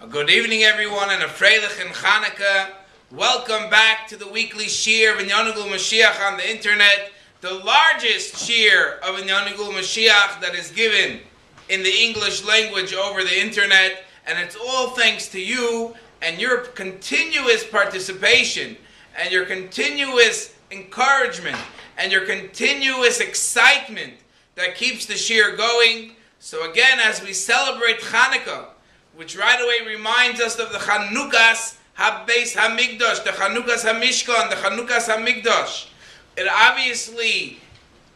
A good evening, everyone, and a Freilich and Chanukah. Welcome back to the weekly shir of Inyanigul Moshiach on the internet, the largest shir of Inyanigul Moshiach that is given in the English language over the internet, and it's all thanks to you and your continuous participation and your continuous encouragement and your continuous excitement that keeps the shir going. So again, as we celebrate Chanukah, which right away reminds us of the Chanukas HaBeis HaMikdash, the Chanukas HaMishkan, the Chanukas HaMikdash. It obviously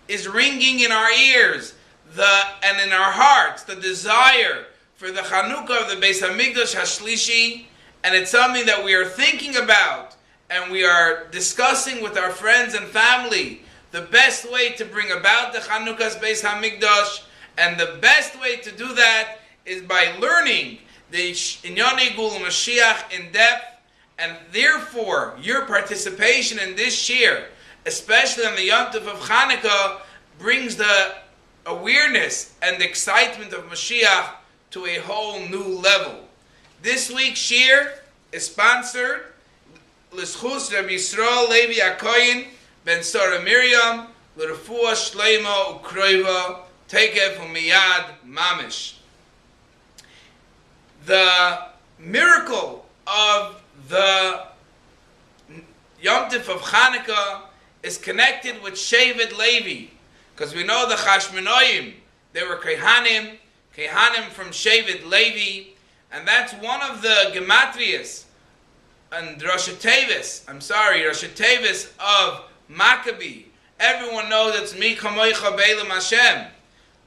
is ringing in our ears and in our hearts the desire for the Chanukah of the Beis HaMikdash HaShlishi, and it's something that we are thinking about and we are discussing with our friends and family the best way to bring about the Chanukas Beis HaMikdash, and the best way to do that is by learning the Inyanigul Moshiach in depth, and therefore your participation in this shir, especially on the Yom Tov of Chanukah, brings the awareness and the excitement of Moshiach to a whole new level. This week's shir is sponsored L'Schus Rabbi Yisrael Levi HaKoyin Ben Sarah Miriam L'Refuah Shleima Ukroiva Tekev Umiyad Mamish. The miracle of the Yom Tov of Chanukah is connected with Shevet Levi, because we know the Chashmonoim, they were Kehanim from Shevet Levi, and that's one of the Gematrias and Rosh Tevis of Maccabee. Everyone knows it's Mi Kamoicha Beilam Hashem,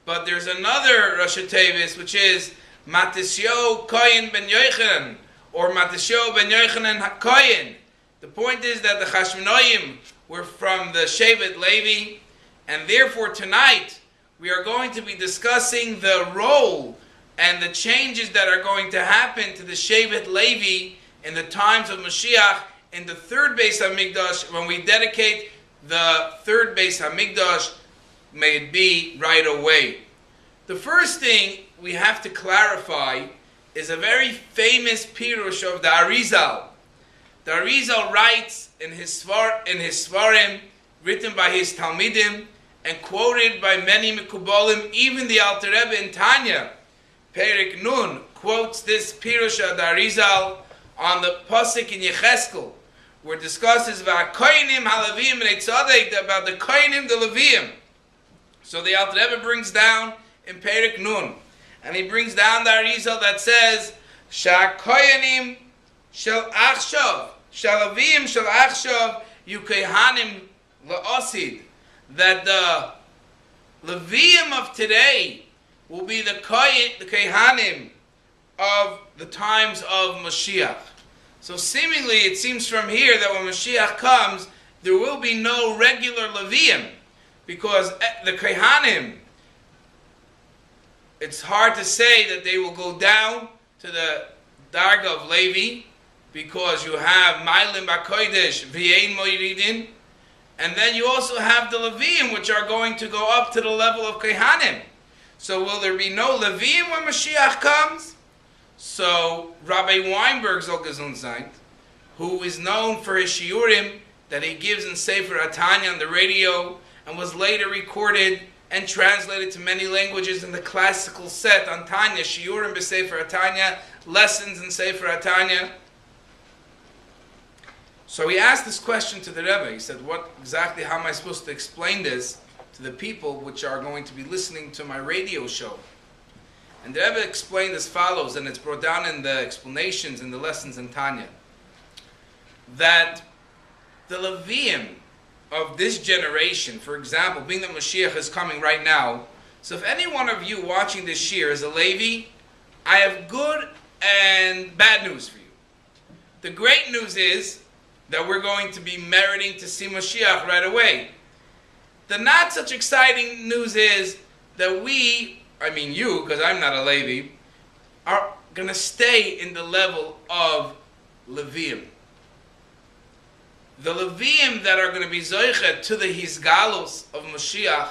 but there's another Rosh Tevis which is Matisyo Koyin ben Yochanan, or Matisyo ben Yochanan HaKoyin. The point is that the Chashmonoim were from the Shevet Levi, and therefore tonight we are going to be discussing the role and the changes that are going to happen to the Shevet Levi in the times of Moshiach in the third Beis HaMikdash, when we dedicate the third Beis HaMikdash. May it be right away. The first thing we have to clarify is a very famous pirush of the Arizal. The Arizal writes in his Svarim, written by his Talmidim and quoted by many Mekubalim, even the Alter Rebbe in Tanya, Perik Nun, quotes this pirush of the Arizal on the pasuk in Yecheskel, where it discusses V'akoinim HaLevi'im and Eitzadek, about the Koinim, the Levi'im. So the Alter Rebbe brings down in Perik Nun, and he brings down the Arizal that says, Sha'koyanim shel achshav, sha'lavim shel achshav, yukehanim la'osid, that the Levi'im of today will be the kehanim of the times of Moshiach. So seemingly it seems from here that when Moshiach comes, there will be no regular Levi'im, because the kehanim, it's hard to say that they will go down to the Darga of Levi, because you have Mailim B'Kodesh V'yein Moiridin, and then you also have the Levi'im, which are going to go up to the level of Kehanim. So will there be no Levi'im when Mashiach comes? So Rabbi Weinberg Zol Gesund Sein, who is known for his shiurim that he gives in Sefer Atanya on the radio, and was later recorded and translated to many languages in the classical set on Tanya, Shiurim b'Sefer Atanya, lessons in Sefer Atanya. So he asked this question to the Rebbe. He said, how am I supposed to explain this to the people which are going to be listening to my radio show? And the Rebbe explained as follows, and it's brought down in the explanations in the lessons in Tanya, that the Levi'im of this generation, for example, being that Moshiach is coming right now, so if any one of you watching this shir is a Levi, I have good and bad news for you. The great news is that we're going to be meriting to see Moshiach right away. The not such exciting news is that you, because I'm not a Levi, are going to stay in the level of Levi'im. The Levi'im that are going to be zoichet to the Hisgalus of Moshiach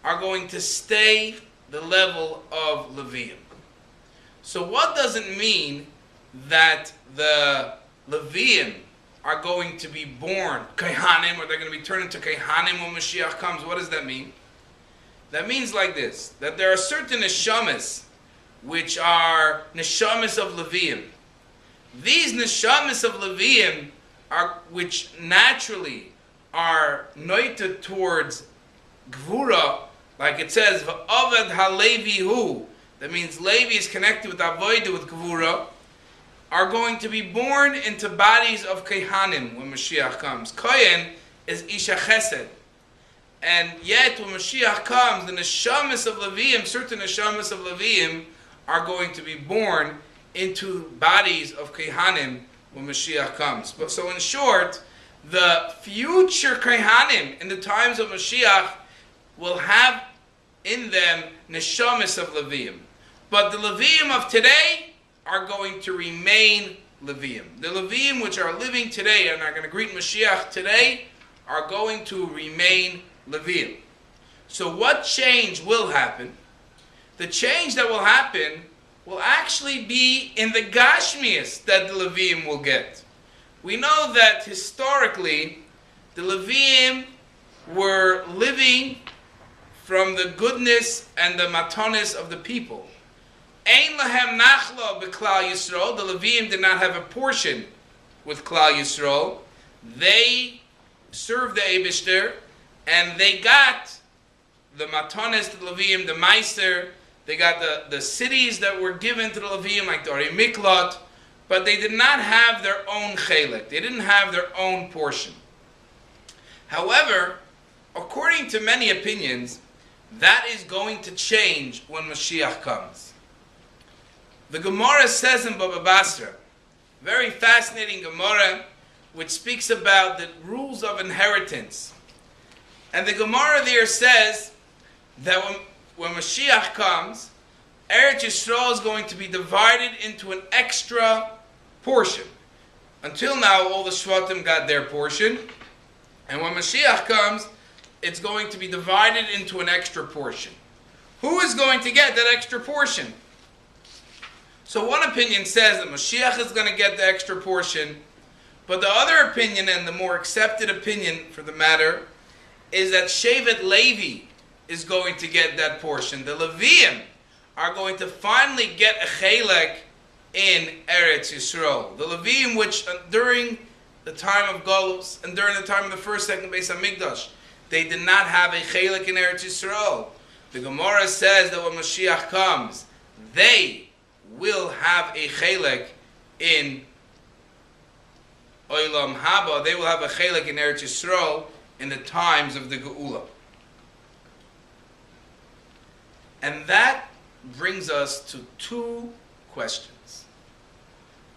are going to stay the level of Levi'im. So what does it mean that the Levi'im are going to be born Kaihanim, or they're going to be turned into Kaihanim when Moshiach comes. What does that mean? That means like this, that there are certain neshamas which are neshamas of Levi'im. These neshamas of Levi'im are, which naturally are noited towards Gvura, like it says, V'avad ha-Levi hu, that means Levi is connected with Avodah, with Gvura, are going to be born into bodies of Kehanim when Mashiach comes. Kohen is Isha Chesed. And yet when Mashiach comes, the neshamas of Levi'im, certain neshamas of Levi'im, are going to be born into bodies of Kehanim when Mashiach comes. But so in short, the future Kehanim in the times of Mashiach will have in them neshamas of Levi'im. But the Levi'im of today are going to remain Levi'im. The Levi'im which are living today and are going to greet Mashiach today are going to remain Levi'im. So what change will happen? The change that will happen will actually be in the Gashmias that the Levi'im will get. We know that historically the Levi'im were living from the goodness and the matanis of the people. Ein lahem nachla b'Klal Yisrael. The Levi'im did not have a portion with Klal Yisrael. They served the Eibishter, and they got the matanis to the Levi'im, the Meister. They got the cities that were given to the Levi'im, like the Ari Miklat, but they did not have their own chelik. They didn't have their own portion. However, according to many opinions, that is going to change when Mashiach comes. The Gemara says in Baba Basra, very fascinating Gemara, which speaks about the rules of inheritance. And the Gemara there says that when Mashiach comes, Eretz Yisrael is going to be divided into an extra portion. Until now, all the Shvatim got their portion. And when Mashiach comes, it's going to be divided into an extra portion. Who is going to get that extra portion? So one opinion says that Mashiach is going to get the extra portion, but the other opinion, and the more accepted opinion for the matter, is that Shevet Levi is going to get that portion. The Levi'im are going to finally get a chelek in Eretz Yisrael. The Levi'im, which during the time of Golus and during the time of the first, second Beis Hamikdash, they did not have a chelek in Eretz Yisrael. The Gemara says that when Mashiach comes, they will have a chelek in Olam Haba. They will have a chelek in Eretz Yisrael in the times of the Geula. And that brings us to two questions.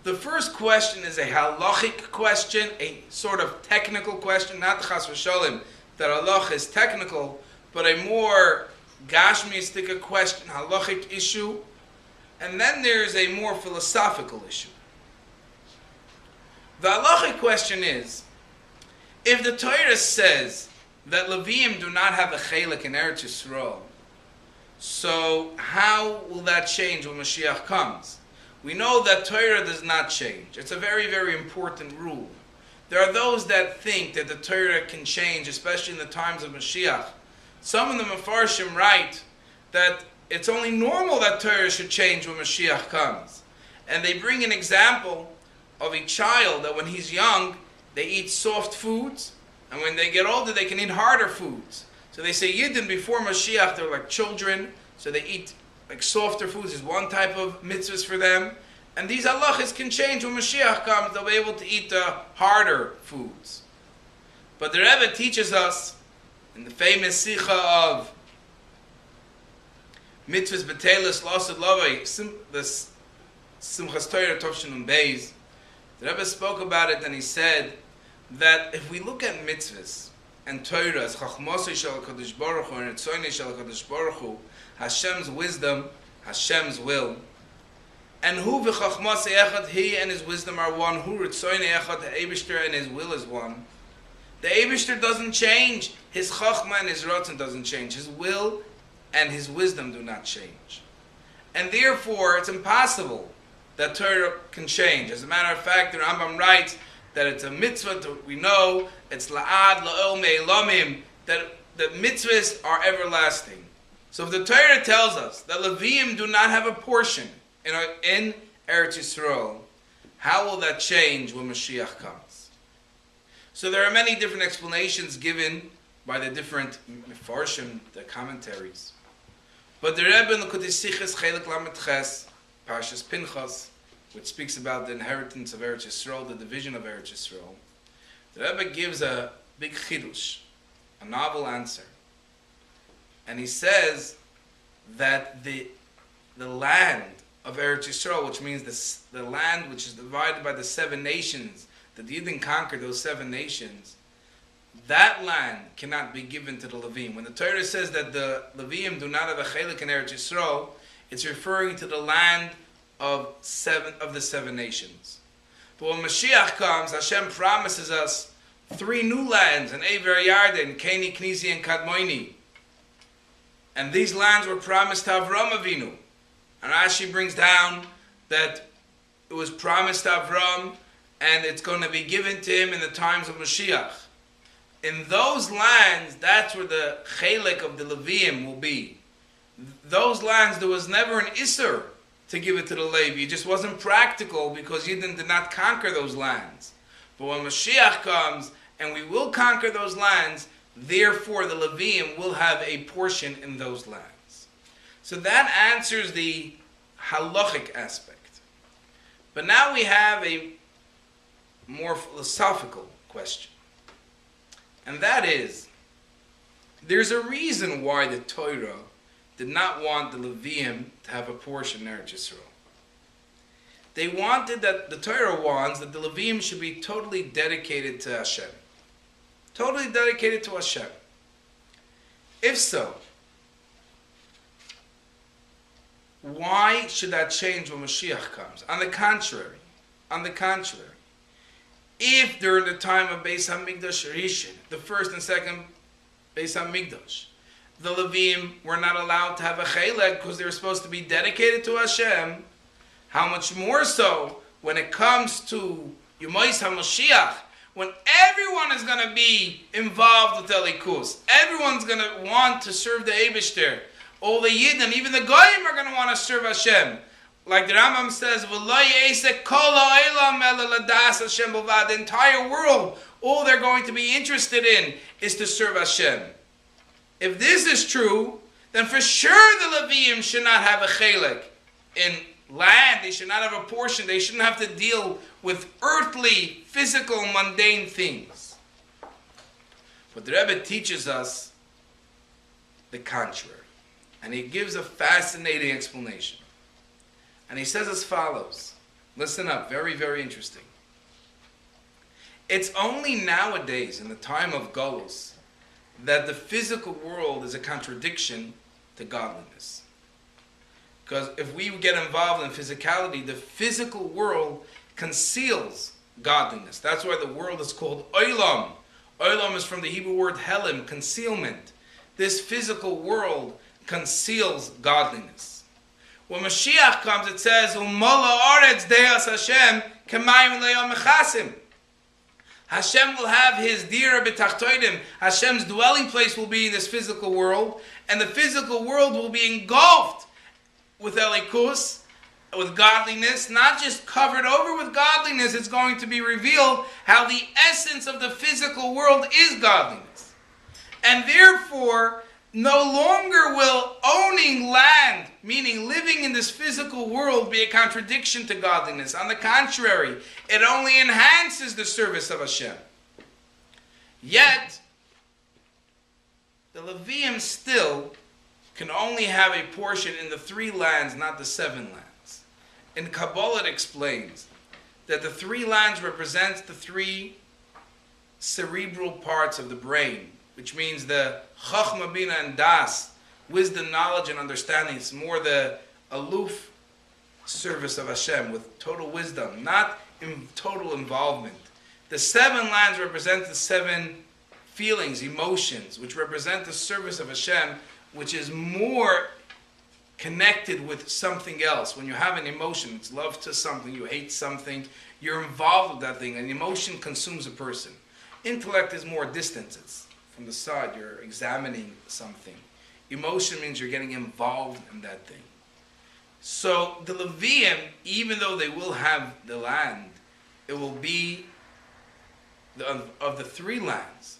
The first question is a halachic question, a sort of technical question, not chas v'sholem, that halach is technical, but a more gashmistic question, halachic issue. And then there's a more philosophical issue. The halachic question is, if the Torah says that Levi'im do not have a chelek in Eretz Yisrael, so how will that change when Mashiach comes? We know that Torah does not change. It's a very, very important rule. There are those that think that the Torah can change, especially in the times of Mashiach. Some of the Mefarshim write that it's only normal that Torah should change when Mashiach comes. And they bring an example of a child that when he's young, they eat soft foods, and when they get older, they can eat harder foods. So they say Yidden before Mashiach, they're like children, so they eat like softer foods. Is one type of mitzvahs for them. And these halachas can change when Mashiach comes. They'll be able to eat the harder foods. But the Rebbe teaches us in the famous Sicha of Mitzvahs B'Telis Lasad Lavai, the Simchas Torah Tovshin Beis. The Rebbe spoke about it and he said that if we look at mitzvahs and Torah as Chachmasei Shel HaKadosh Baruch Hu and Ritzoynei Shel HaKadosh Baruch Hu, Hashem's wisdom, Hashem's will, and Hu v'Chachmasei Echad, He and His wisdom are one, Hu Ritzoynei Echad, the Eibishter and His will is one. The Eibishter doesn't change, His Chachma and His Ratzon doesn't change, His will and His wisdom do not change. And therefore it's impossible that Torah can change. As a matter of fact, the Rambam writes that it's a mitzvah, we know, it's la'ad la'ol me'elamim, that the mitzvahs are everlasting. So if the Torah tells us that Levi'im do not have a portion in Eretz Yisrael, how will that change when Moshiach comes? So there are many different explanations given by the different Mefarshim, the commentaries. But the Rebbe in the Sichos Chelik Lamed Ches, Parshas Pinchas, which speaks about the inheritance of Eretz Yisrael, the division of Eretz Yisrael, the Rebbe gives a big chidush, a novel answer. And he says that the land of Eretz Yisrael, which means the land which is divided by the 7 nations, that the Yidden conquered those 7 nations, that land cannot be given to the Levi'im. When the Torah says that the Levi'im do not have a chelik in Eretz Yisrael, it's referring to the land of the 7 nations. But when Mashiach comes, Hashem promises us 3 new lands, in Ever Yarden, Keni, Knizi, and Kadmoini. And these lands were promised to Avram Avinu. And Rashi brings down that it was promised to Avram, and it's going to be given to him in the times of Moshiach. In those lands, that's where the chelik of the Levi'im will be. Those lands, there was never an Isser to give it to the Levi. It just wasn't practical because Yidden did not conquer those lands. But when Mashiach comes, and we will conquer those lands, therefore the Levi'im will have a portion in those lands. So that answers the halachic aspect. But now we have a more philosophical question. And that is, there's a reason why the Torah did not want the Levi'im to have a portion in Eretz Yisrael. They wanted that, the Torah wants that the Levi'im should be totally dedicated to Hashem. Totally dedicated to Hashem. If so, why should that change when Mashiach comes? On the contrary, if during the time of Beis HaMikdash Rishon, the first and second Beis HaMikdash, the Levi'im were not allowed to have a chelek because they were supposed to be dedicated to Hashem, how much more so when it comes to Yomos HaMoshiach, when everyone is going to be involved with Elikus, everyone's going to want to serve the Eibishter, all the Yidden, even the Goyim are going to want to serve Hashem. Like the Rambam says, the entire world, all they're going to be interested in is to serve Hashem. If this is true, then for sure the Levi'im should not have a chelek in land. They should not have a portion. They shouldn't have to deal with earthly, physical, mundane things. But the Rebbe teaches us the contrary. And he gives a fascinating explanation. And he says as follows. Listen up, very, very interesting. It's only nowadays, in the time of Golus, that the physical world is a contradiction to godliness. Because if we get involved in physicality, the physical world conceals godliness. That's why the world is called Olam. Olam is from the Hebrew word helim, concealment. This physical world conceals godliness. When Mashiach comes, it says, U'mola oretz de'as Hashem k'mayim le'yom mechasim. Hashem will have his dira b'tachtoidim. Hashem's dwelling place will be in this physical world, and the physical world will be engulfed with elikus, with godliness, not just covered over with godliness. It's going to be revealed how the essence of the physical world is godliness. And therefore, no longer will owning land, meaning living in this physical world, be a contradiction to godliness. On the contrary, it only enhances the service of Hashem. Yet, the Levi'im still can only have a portion in the 3 lands, not the 7 lands. In Kabbalah it explains that the 3 lands represents the 3 cerebral parts of the brain, which means the Chachma, Bina, and Das, wisdom, knowledge, and understanding. It's more the aloof service of Hashem with total wisdom, not in total involvement. The 7 lands represent the 7 feelings, emotions, which represent the service of Hashem, which is more connected with something else. When you have an emotion, it's love to something, you hate something, you're involved with that thing, and emotion consumes a person. Intellect is more distant, it's from the side, you're examining something. Emotion means you're getting involved in that thing. So the Levi'im, even though they will have the land, it will be of the three lands.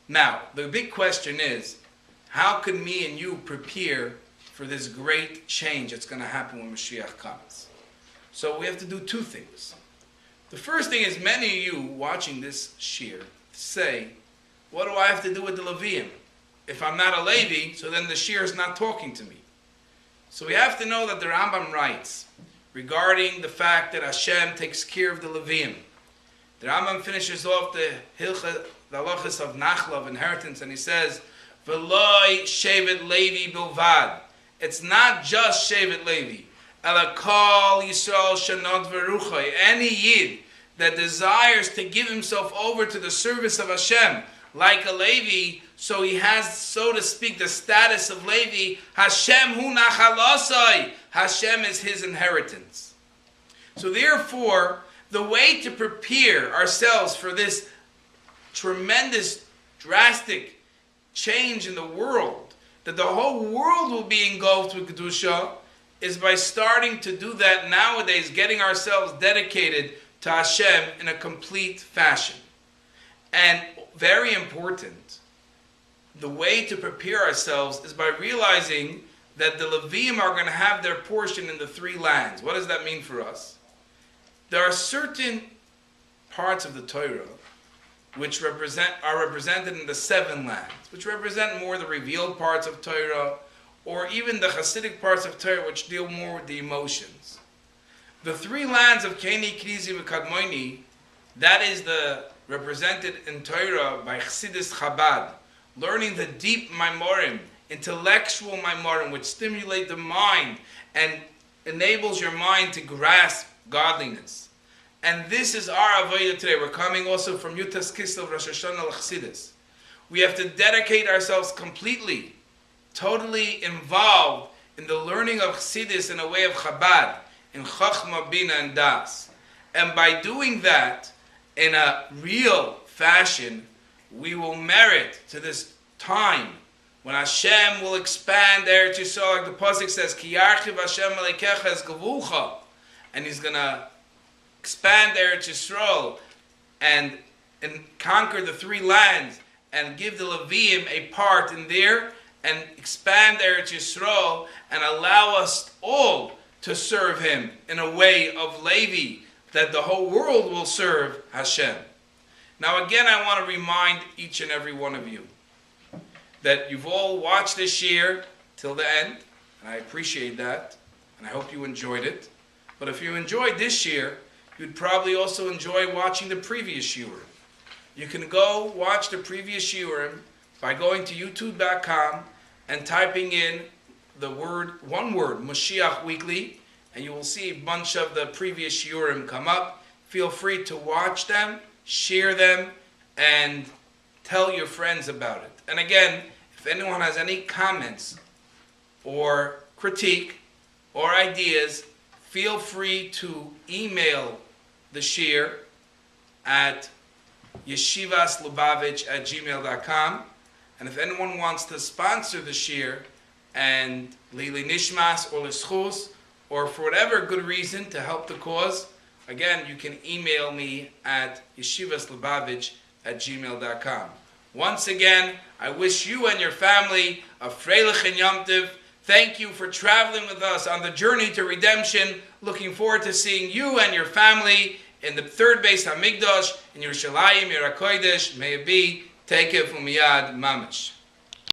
Now, the big question is, how can me and you prepare for this great change that's going to happen when Moshiach comes? So we have to do two things. The first thing is, many of you watching this shir say, what do I have to do with the Levi'im? If I'm not a Levi, so then the shir is not talking to me. So we have to know that the Rambam writes regarding the fact that Hashem takes care of the Levi'im. The Rambam finishes off the halachas of Nachla, of inheritance, and he says, V'loi shevet Levi bilvad. It's not just shevet Levi. Ela kol Yisrael shenod v'ruchai. Any Yid that desires to give himself over to the service of Hashem, like a Levi, so he has, so to speak, the status of Levi. Hashem hu nachalosai. Hashem is his inheritance. So therefore, the way to prepare ourselves for this tremendous, drastic change in the world, that the whole world will be engulfed with Kedusha, is by starting to do that nowadays, getting ourselves dedicated to Hashem in a complete fashion. And very important, the way to prepare ourselves is by realizing that the Levi'im are going to have their portion in the three lands. What does that mean for us? There are certain parts of the Torah which are represented in the seven lands, which represent more the revealed parts of Torah, or even the Hasidic parts of Torah, which deal more with the emotions. The three lands of Keni, Krizi, and Kadmoni, that is represented in Torah by Chassidus Chabad, learning the deep Maimorim, intellectual Maimorim, which stimulate the mind and enables your mind to grasp godliness. And this is our avodah today. We're coming also from Yutas Kislev Rosh Hashanah L'Chassidus. We have to dedicate ourselves completely, totally involved in the learning of Chassidus in a way of Chabad, in Chachma, Bina, and Das. And by doing that in a real fashion, we will merit to this time when Hashem will expand Eretz Yisrael, like the pasuk says, Ki yarchiv Hashem alekecha es gavulcha, and He's going to expand Eretz Yisrael and conquer the three lands and give the Levi'im a part in there and expand Eretz Yisrael and allow us all to serve Him in a way of Levi, that the whole world will serve Hashem. Now again, I want to remind each and every one of you that you've all watched this year till the end, and I appreciate that, and I hope you enjoyed it. But if you enjoyed this year, you'd probably also enjoy watching the previous shiurim. You can go watch the previous shiurim by going to youtube.com and typing in one word, Moshiach Weekly, and you will see a bunch of the previous shiurim come up. Feel free to watch them, share them, and tell your friends about it. And again, if anyone has any comments or critique or ideas, feel free to email the shir at yeshivaslubavitch@gmail.com. And if anyone wants to sponsor the shir and Lili Nishmas or Lischus, or for whatever good reason to help the cause, again, you can email me at yeshivaslubavitch@gmail.com. Once again, I wish you and your family a Freilich and Yom Tov. Thank you for traveling with us on the journey to redemption. Looking forward to seeing you and your family in the third Beis Hamikdash in Yerushalayim, Yer HaKodesh. May it be Tekef Umiyad Mamish.